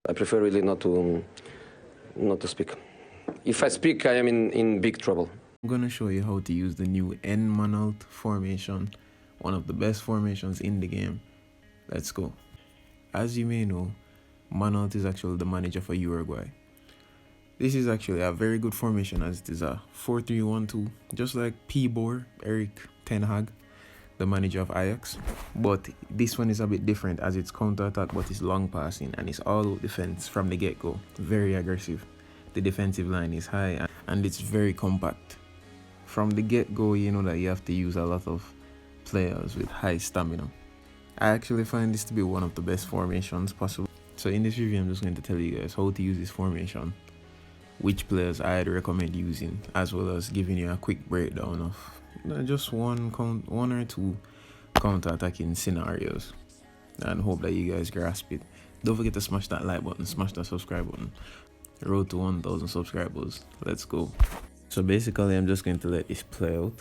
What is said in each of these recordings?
I prefer really not to speak. If I speak, I am in big trouble. I'm going to show you how to use the new N.Manalt formation, one of the best formations in the game. Let's go. As you may know, Manalt is actually the manager for Uruguay. This is actually a very good formation as it is a 4-3-1-2, just like P-Bor, Erik ten Hag, the manager of Ajax. But this one is a bit different as it's counter-attack but it's long passing and it's all-out defense from the get-go. Very aggressive. The defensive line is high and it's very compact. From the get-go, you know that you have to use a lot of players with high stamina. I actually find this to be one of the best formations possible. So in this review, I'm just going to tell you guys how to use this formation, which players I'd recommend using, as well as giving you a quick breakdown of just one or two counter-attacking scenarios, and hope that you guys grasp it. Don't forget to smash that like button, smash that subscribe button. Road to 1,000 subscribers. Let's go. So basically, I'm just going to let this play out,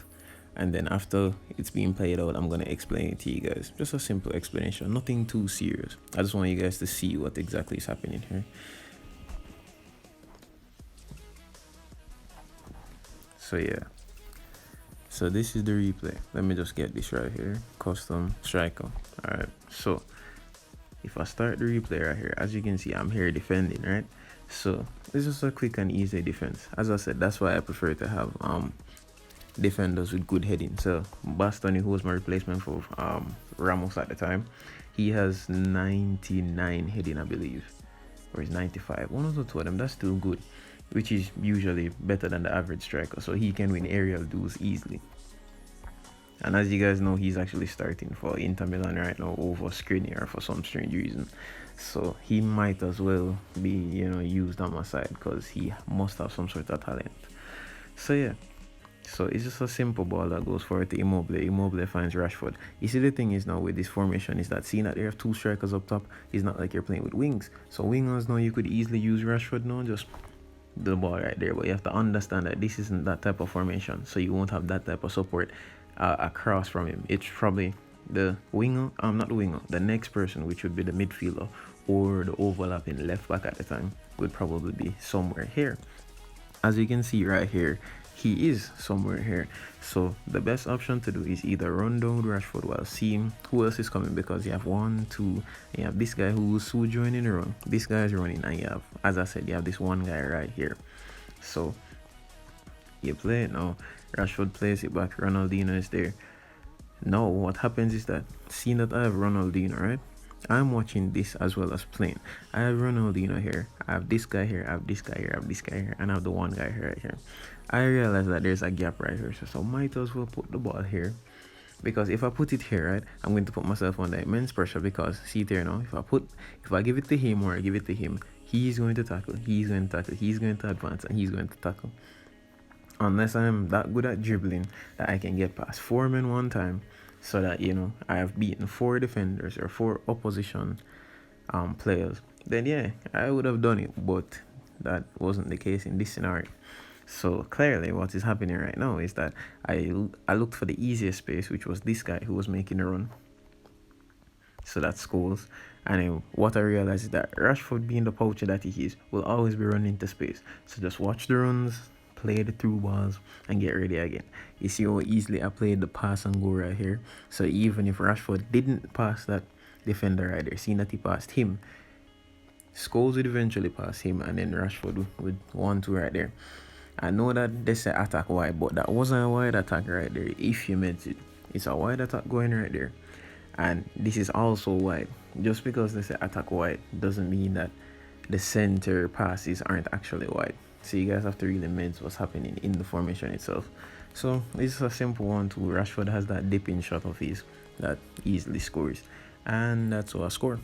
and then after it's being played out, I'm going to explain it to you guys. Just a simple explanation, nothing too serious. I just want you guys to see what exactly is happening here. So yeah, so this is the replay. Let me just get this right here, custom striker. All right, so if I start the replay right here, as you can see, I'm here defending, right? So this is a quick and easy defense. As I said, that's why I prefer to have defenders with good heading. So Bastoni, who was my replacement for Ramos at the time, he has 99 heading, I believe, or is 95. One of the two of them, that's still good, which is usually better than the average striker, so he can win aerial duels easily. And as you guys know, he's actually starting for Inter Milan right now over Skriniar for some strange reason, so he might as well be, you know, used on my side because he must have some sort of talent. So yeah, so it's just a simple ball that goes forward to Immobile. Immobile finds Rashford. You see, the thing is now with this formation is that seeing that they have two strikers up top, it's not like you're playing with wings. So wingers now, you could easily use Rashford now, just the ball right there, but you have to understand that this isn't that type of formation, so you won't have that type of support across from him. It's probably the winger, not the winger, the next person, which would be the midfielder or the overlapping left back at the time, would probably be somewhere here. As you can see right here, he is somewhere here. So the best option to do is either run down Rashford while seeing who else is coming, because you have 1, 2, you have this guy who's soon joining the run. This guy is running, and you have, as I said, you have this one guy right here. So you play it now. Rashford plays it back. Ronaldinho is there. Now what happens is that, seeing that I have Ronaldinho, right? I'm watching this as well as playing. I have Ronaldinho here, I have this guy here, I have this guy here, I have this guy here, and I have the one guy here right here. I realize that there's a gap right here, so might as well put the ball here, because if I put it here, right, I'm going to put myself under immense pressure, because see it there now, if I give it to him or I give it to him, he's going to tackle, he's going to tackle, he's going to advance, and he's going to tackle. Unless I'm that good at dribbling that I can get past 4 men one time, so that, you know, I have beaten 4 defenders or 4 opposition players, then yeah, I would have done it, but that wasn't the case in this scenario. So clearly what is happening right now is that I looked for the easiest space, which was this guy who was making a run. So that's Scholes. And what I realized is that Rashford, being the poacher that he is, will always be running into space. So just watch the runs, play the through balls, and get ready again. You see how easily I played the pass and go right here. So even if Rashford didn't pass that defender right there, seeing that he passed him, Scholes would eventually pass him, and then Rashford would 1-2 right there. I know that they say attack wide, but that wasn't a wide attack right there. If you meant it, it's a wide attack going right there, and this is also wide. Just because they say attack wide doesn't mean that the center passes aren't actually wide. So you guys have to really mince what's happening in the formation itself. So it's a simple one too. Rashford has that dipping shot of his that easily scores, and that's what I score.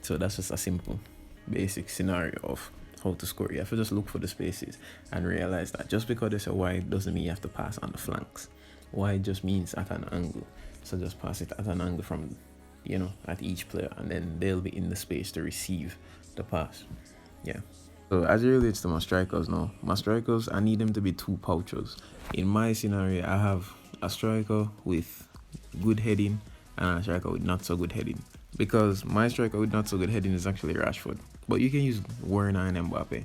So that's just a simple basic scenario of how to score. You have to just look for the spaces and realize that just because there's a wide doesn't mean you have to pass on the flanks. Wide just means at an angle, so just pass it at an angle from, you know, at each player, and then they'll be in the space to receive the pass. Yeah. So as it relates to my strikers now, my strikers, I need them to be 2 poachers. In my scenario, I have a striker with good heading and a striker with not so good heading, because my striker with not so good heading is actually Rashford. But you can use Werner and Mbappe.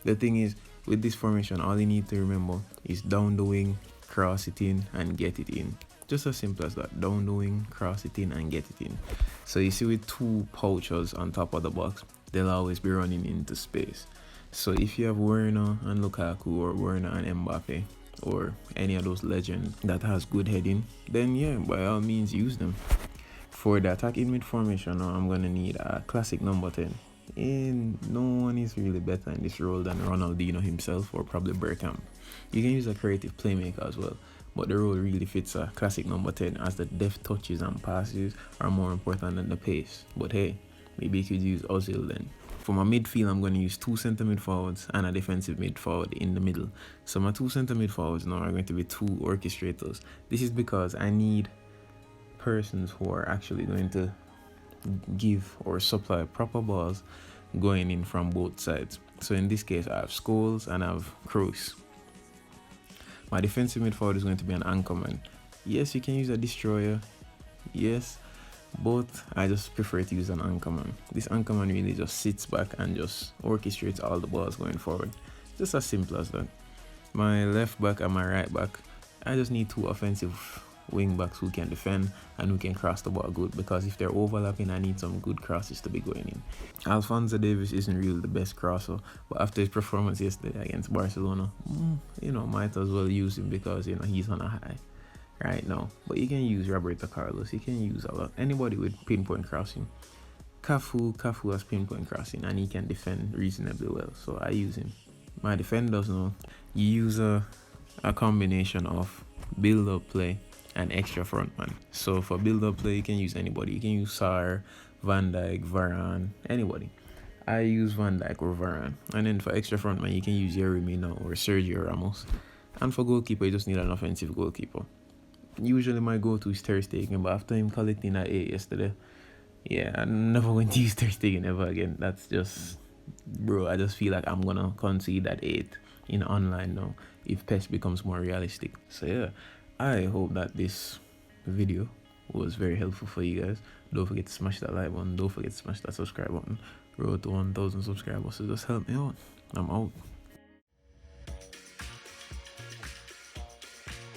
The thing is, with this formation, all you need to remember is down the wing, cross it in, and get it in. Just as simple as that. Down the wing, cross it in, and get it in. So you see, with two poachers on top of the box, they'll always be running into space. So if you have Werner and Lukaku, or Werner and Mbappe, or any of those legends that has good heading, then yeah, by all means use them. For the attacking mid formation, now I'm gonna need a classic number 10. And no one is really better in this role than Ronaldinho himself, or probably Bergkamp. You can use a creative playmaker as well, but the role really fits a classic number 10, as the deft touches and passes are more important than the pace. But hey, maybe you could use Ozil then. For my midfield, I'm going to use 2 centre mid forwards and a defensive mid forward in the middle. So my 2 centre mid forwards now are going to be 2 orchestrators. This is because I need persons who are actually going to give or supply proper balls going in from both sides. So in this case, I have Scholes and I have Kroos. My defensive mid forward is going to be an anchorman. Yes, you can use a destroyer. Yes, but I just prefer to use an anchorman. This anchorman really just sits back and just orchestrates all the balls going forward. Just as simple as that. My left back and my right back, I just need 2 offensive wing backs who can defend and who can cross the ball good, because if they're overlapping, I need some good crosses to be going in. Alphonso Davies isn't really the best crosser, but after his performance yesterday against Barcelona, might as well use him, because he's on a high right now. But you can use Roberto Carlos, you can use a lot, anybody with pinpoint crossing. Cafu has pinpoint crossing and he can defend reasonably well, so I use him. My defenders now, you use a combination of build-up play and extra frontman. So for build-up play, you can use anybody. You can use Sar, Van Dijk, Varane, anybody. I use Van Dijk or Varane. And then for extra frontman, you can use Yerry Mina or Sergio Ramos. And for goalkeeper, you just need an offensive goalkeeper. Usually my go-to is Ter Stegen, but after him collecting that 8 yesterday, yeah, I'm never going to use Ter Stegen ever again. That's just, bro, I just feel like I'm going to concede that 8 in online now if PES becomes more realistic. So yeah, I hope that this video was very helpful for you guys. Don't forget to smash that like button. Don't forget to smash that subscribe button. Road to 1,000 subscribers, so just help me out. I'm out.